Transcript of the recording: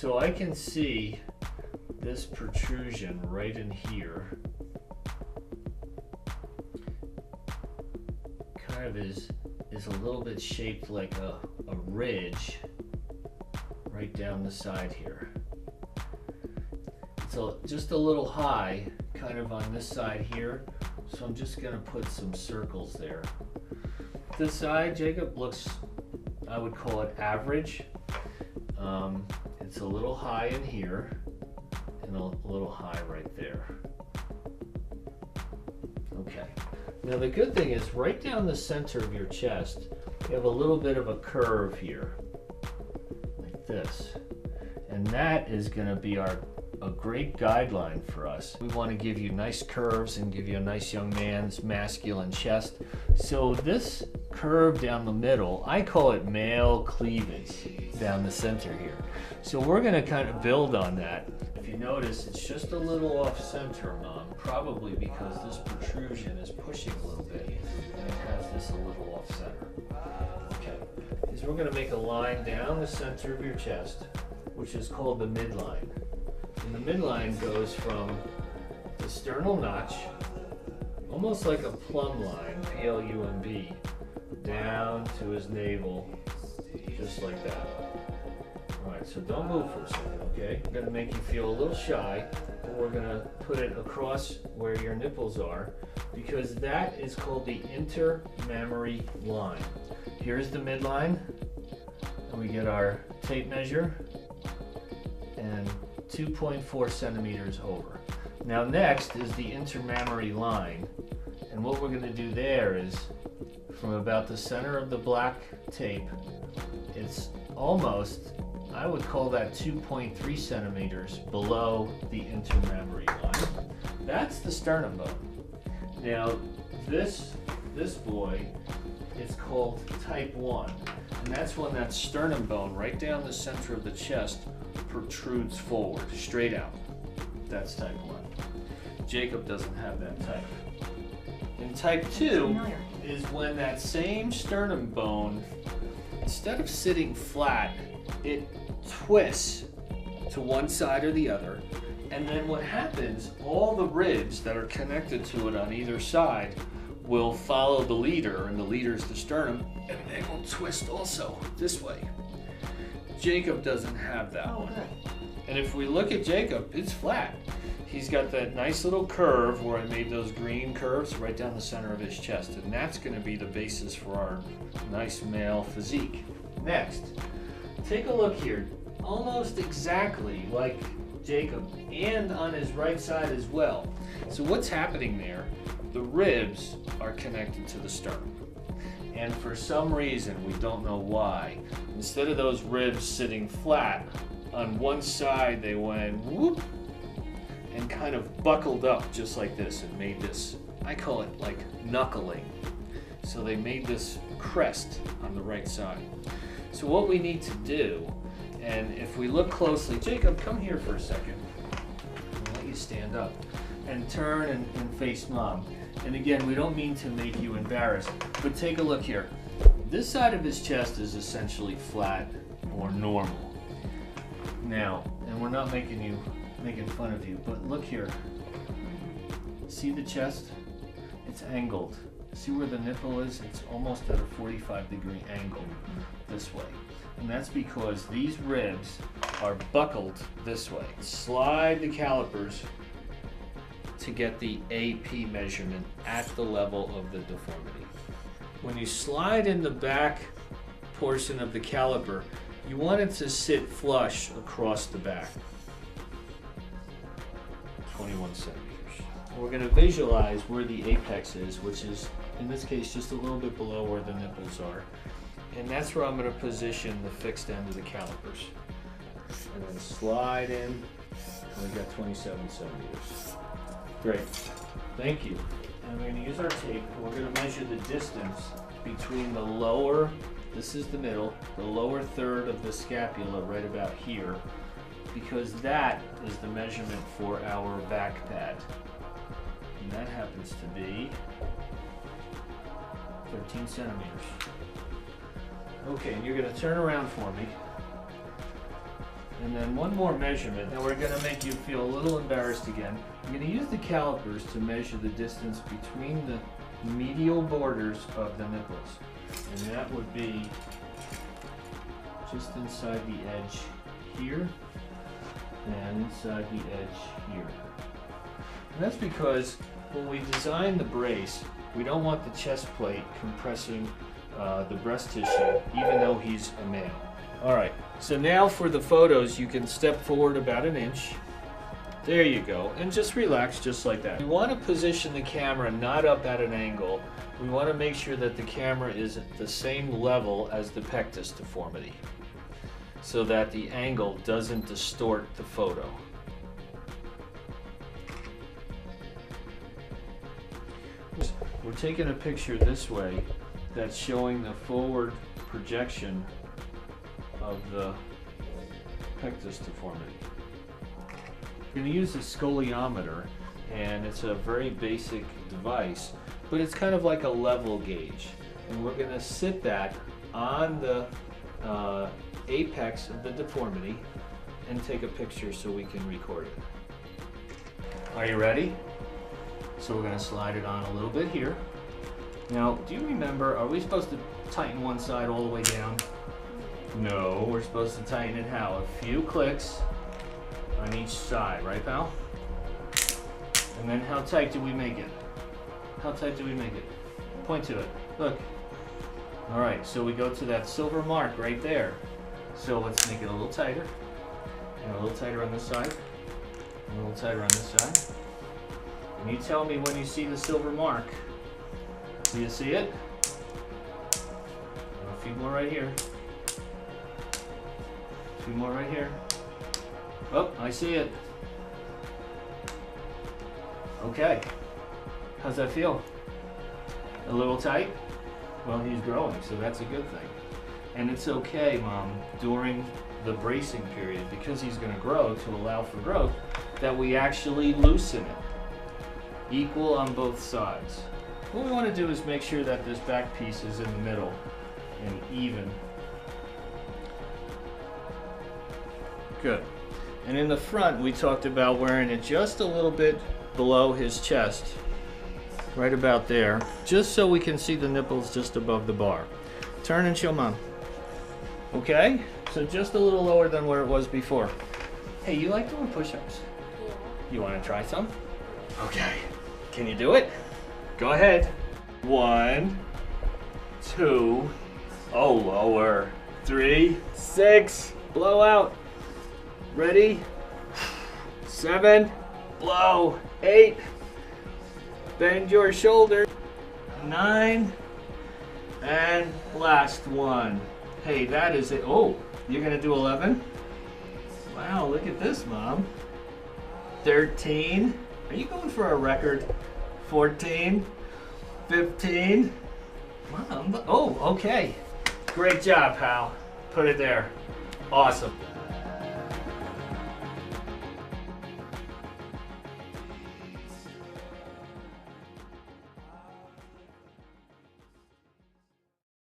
So I can see this protrusion right in here kind of is a little bit shaped like a ridge right down the side here. It's just a little high kind of on this side here, so I'm just going to put some circles there. This side, Jacob, looks, I would call it average. It's a little high in here and a little high right there. Okay. Now the good thing is right down the center of your chest, you have a little bit of a curve here, like this. And that is going to be a great guideline for us. We want to give you nice curves and give you a nice young man's masculine chest. So this curve down the middle, I call it male cleavage down the center here. So we're going to kind of build on that. If you notice, it's just a little off center, Mom, probably because this protrusion is pushing a little bit and it has this a little off center. Okay, is we're going to make a line down the center of your chest, which is called the midline. And the midline goes from the sternal notch, almost like a plumb line, P-L-U-M-B, down to his navel, just like that. All right, so don't move for a second, okay? I'm gonna make you feel a little shy, but we're gonna put it across where your nipples are, because that is called the intermammary line. Here's the midline, and we get our tape measure, and 2.4 centimeters over. Now next is the intermammary line, and what we're going to do there is from about the center of the black tape, it's almost, I would call that 2.3 centimeters below the intermammary line. That's the sternum bone. Now this boy is called type 1, and that's when that sternum bone right down the center of the chest protrudes forward, straight out. That's type 1. Jacob doesn't have that type. And type 2 is when that same sternum bone, instead of sitting flat, it twists to one side or the other, and then what happens, all the ribs that are connected to it on either side will follow the leader, and the leader is the sternum, and they will twist also this way. Jacob doesn't have that one. And if we look at Jacob, it's flat. He's got that nice little curve where I made those green curves right down the center of his chest, and that's going to be the basis for our nice male physique. Next, take a look here. Almost exactly like Jacob, and on his right side as well. So what's happening there? The ribs are connected to the sternum. And for some reason, we don't know why, instead of those ribs sitting flat, on one side they went whoop and kind of buckled up just like this and made this, I call it like knuckling. So they made this crest on the right side. So what we need to do, and if we look closely, Jacob, come here for a second. I'll let you stand up and turn and face Mom. And again, we don't mean to make you embarrassed, but take a look here. This side of his chest is essentially flat or normal. Now, and we're not making fun of you, but look here. See the chest? It's angled. See where the nipple is? It's almost at a 45-degree angle this way. And that's because these ribs are buckled this way. Slide the calipers to get the AP measurement at the level of the deformity. When you slide in the back portion of the caliper, you want it to sit flush across the back. 21 centimeters. We're going to visualize where the apex is, which is, in this case, just a little bit below where the nipples are. And that's where I'm going to position the fixed end of the calipers. And then slide in, and we got 27 centimeters. Great, thank you. And we're going to use our tape, and we're going to measure the distance between the lower, this is the middle, the lower third of the scapula right about here, because that is the measurement for our back pad. And that happens to be 13 centimeters. Okay, and you're going to turn around for me. And then one more measurement. Now we're going to make you feel a little embarrassed again. I'm going to use the calipers to measure the distance between the medial borders of the nipples. And that would be just inside the edge here and inside the edge here. And that's because when we design the brace, we don't want the chest plate compressing the breast tissue, even though he's a male. All right, so now for the photos, you can step forward about an inch. There you go, and just relax just like that. We want to position the camera not up at an angle. We want to make sure that the camera is at the same level as the pectus deformity, so that the angle doesn't distort the photo. We're taking a picture this way that's showing the forward projection of the pectus deformity. We're going to use a scoliometer, and it's a very basic device, but it's kind of like a level gauge. And we're going to sit that on the apex of the deformity and take a picture so we can record it. Are you ready? So we're going to slide it on a little bit here. Now, do you remember, are we supposed to tighten one side all the way down? No, we're supposed to tighten it how? A few clicks on each side, right, pal? And then how tight do we make it? How tight do we make it? Point to it. Look. All right, so we go to that silver mark right there. So let's make it a little tighter. And a little tighter on this side. And a little tighter on this side. And you tell me when you see the silver mark. Do you see it? A few more right here. A few more right here. Oh, I see it. Okay. How's that feel? A little tight? Well, he's growing, so that's a good thing. And it's okay, Mom, during the bracing period, because he's going to grow to allow for growth, that we actually loosen it. Equal on both sides. What we want to do is make sure that this back piece is in the middle and even. Good. And in the front, we talked about wearing it just a little bit below his chest, right about there, just so we can see the nipples just above the bar. Turn and show Mom. Okay? So just a little lower than where it was before. Hey, you like doing push-ups? Yeah. You want to try some? Okay. Can you do it? Go ahead. 1, 2, oh, lower. 3, 6, blow out. Ready? 7, blow. 8, bend your shoulder. 9, and last one. Hey, that is it. Oh, you're gonna do 11? Wow, look at this, Mom. 13. Are you going for a record? 14, 15. Mom, oh, okay. Great job, pal. Put it there. Awesome.